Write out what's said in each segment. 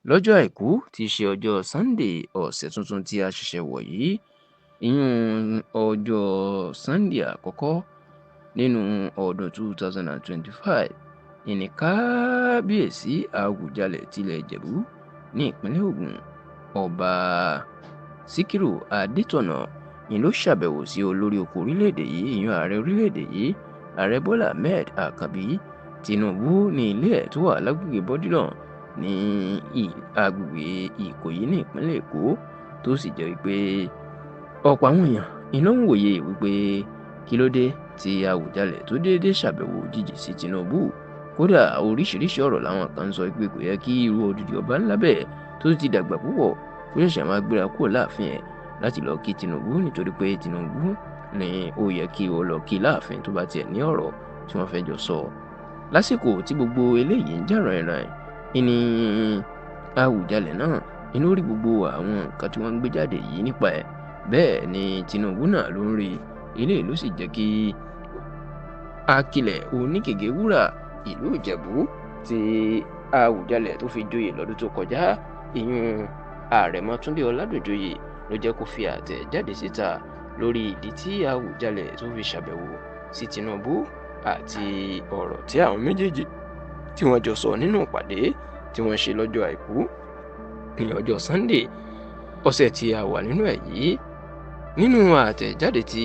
lọ́jọ́ àìkú tí í ṣe ọjọ́ Sunday ọ̀sẹ̀ tuntun tí a ṣẹ̀ṣẹ̀ wọ̀ yìí, ìyún ọjọ́ Sunday àkọ́kọ́ nínú ọdún 2025, ìní kábíyèsí Àwùjalẹ̀ tilẹ̀ Ìjẹ̀bú ní ìpínlẹ̀ Ògùn, ọba Síkírù Adétọ̀nà ni ló ṣàbẹ̀wò sí olórí oko orílẹ̀-èdè yìí, ìyún ààrẹ orílẹ̀-èdè yìí, ààrẹ Bọ́lá Ahmed Àkànbí Tinubu ní ilé ẹ̀ tó wà lágbègbè Bọ́dílọ̀n ní agbègbè Ìkòyí ní ìpínlẹ̀ Èkó, tó sì jẹ́ wípé ọ̀pọ̀ àwọn èèyàn iná ń wòye wípé kí ló dé tí Àwùjalẹ̀ tó déédéé ṣàbẹ̀wò òjijì sí Tinubu. Kódà oríṣiríṣi ọ̀rọ̀ làwọn kan ń sọ pé kò yẹ kí irú odidi ọba ńlá bẹ́ẹ̀ tó ti dàgbà púpọ̀ kó ṣẹ̀ṣẹ̀ máa gbéra kúrò láàfin ẹ̀ láti lọ kí Tinubu, nítorí pé Tinubu ni ó yẹ kí ó lọ kí láàfin tó bá tiẹ̀ ní ọ̀rọ̀ tí wọ́n fẹ́ jọ sọ. Lásìkò tí gbogbo eléyìí ń jà ràìnràìn, ìní Àwùjalẹ̀ náà inú rí gbogbo àwọn nǹkan tí wọ́n ń gbé jáde yìí nípa ẹ̀, bẹ́ẹ̀ ni Tinubu náà ló ń rí. Eléyìí ló sì jẹ́ kí Akilẹ̀ Onígègé Wúrà ìlú Ìjẹ̀bú tí Àwùjalẹ̀ tó fi joyè lọ́dún tó kọjá, ìyún Àrẹ̀mọ Túndé Ọládùnjoyè, ló jẹ́ kó fi àtẹ̀jáde síta lórí ìdí tí Àwùjalẹ̀ tó fi ṣàbẹ̀wò sí Tinubu àti ọ̀rọ̀ tí àwọn méjèèjì tí wọ́n jọ sọ nínú ìpàdé tí wọ́n ṣe lọ́jọ́ àìkú ní ọjọ́ Sunday ọ̀sẹ̀ tí a wà nínú ẹ̀ yìí. Nínú àtẹ̀jáde tí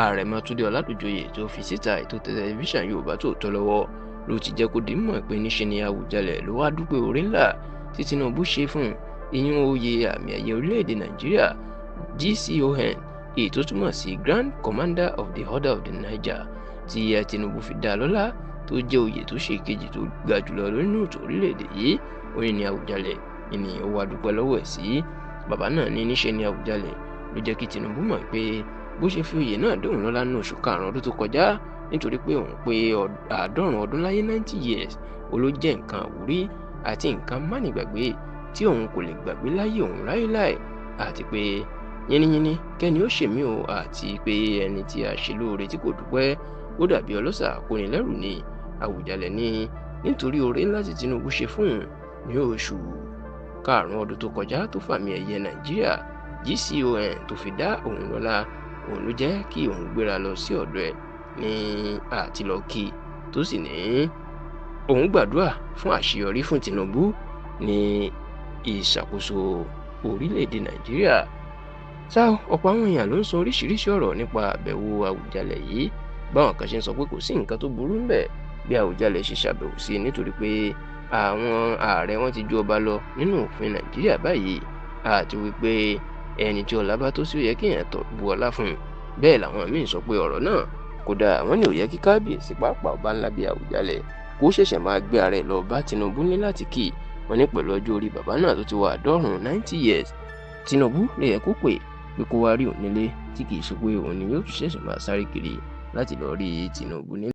Àrẹ̀mọ Túndé Ọládùnjoyè tó fi síta ètò tẹlifíṣàn Yorùbá Tòótọ́ Lọ́wọ́ ló ti jẹ́ kó di mọ̀ pé níṣe ni Àwùjalẹ̀ ló wá dúpẹ́ oore ńlá tí Tinubu ṣe fún ìyún oyè àmì ẹ̀yẹ orílẹ̀-èdè Nàìjíríà GCON, èyí tó túmọ̀ sí Grand Commander of the Order of the Niger, tí Tinubu fi dá lọ́lá, tó jẹ́ oyè tó ṣe kejì tó ga jùlọ nínú ètò orílẹ̀-èdè yìí. Ó ní Àwùjalẹ̀ ni ó wá dúpẹ́ lọ́wọ́ ẹ̀ sí. Bàbá náà ní níṣe ni Àwùjalẹ̀ ló jẹ́ kí Tinubu mọ̀ pé bó ṣe fi oyè náà dóhùn lọ́lá ní oṣù karùn-ún ọdún tó kọjá, nítorí pé òun pé 90 ọdún láyé 90 years, ó ló jẹ́ nǹkan àwúrí àti nǹkan mánigbàgbé tí òun kò lè gbàgbé láyé òun láéláé, àti pé yínníyínní kẹ́ni ó ṣèmí o, àti pé ẹni tí a ṣe lóore tí kò dúpẹ́ ó dàbí ọlọ́ṣà kónilẹ́rù ni. Àwùjalẹ̀ ní nítorí oore ńlá tí Tinubu ṣe fún òun ní oṣù karùn-ún ọdún tó kọjá tó fàmì ẹ̀yẹ Nàìjíríà GCON tó fi dá òun lọ́lá, òun ló jẹ́ kí òun gbéra lọ sí ọ̀dọ̀ ẹ̀ ní àti lọ kí, tó sì ní òun gbàdúrà fún àṣeyọrí fún Tinubu ní ìṣàkóso orílẹ̀-èdè Nàìjíríà. Ọ̀pọ̀ àwọn èèyàn ló ń sọ oríṣiríṣi ọ̀rọ̀ nípa àbẹ̀wò Àwùjalẹ̀ yìí. Báwọn kan ṣe ń sọ pé kò sí nǹkan tó burú ńbẹ̀ bí Àwùjalẹ̀ ṣe ṣàbẹ̀wò sí, nítorí pé àwọn ààrẹ wọn ti ju ọba lọ nínú òfin Nàìjíríà báyìí, àti wípé ẹni tí ọlá bá tó sí ó yẹ kí èèyàn bu ọlá fún un. Bẹ́ẹ̀ làwọn míín sọ pé ọ̀rọ̀ náà kódà wọ́n ní ó yẹ kí kábíyèsí pàápàá ọba ńlá bíi Àwùjalẹ̀ kó ṣẹ̀ṣẹ̀ máa gbé ara ẹ̀ lọ bá Tinubu ní láti kí. Wọ́n ní pẹ̀lú ọjọ́ orí bàbá náà tó ti wà àádọ́rùn-ún 90 years, Tinubu lè yẹ kó pè pé kó wá rí òun nílé, tí kì í ṣe pé òun ni yóò tún ṣẹ̀ṣẹ̀ máa sáré kiri láti lọ rí Tinubu nílé.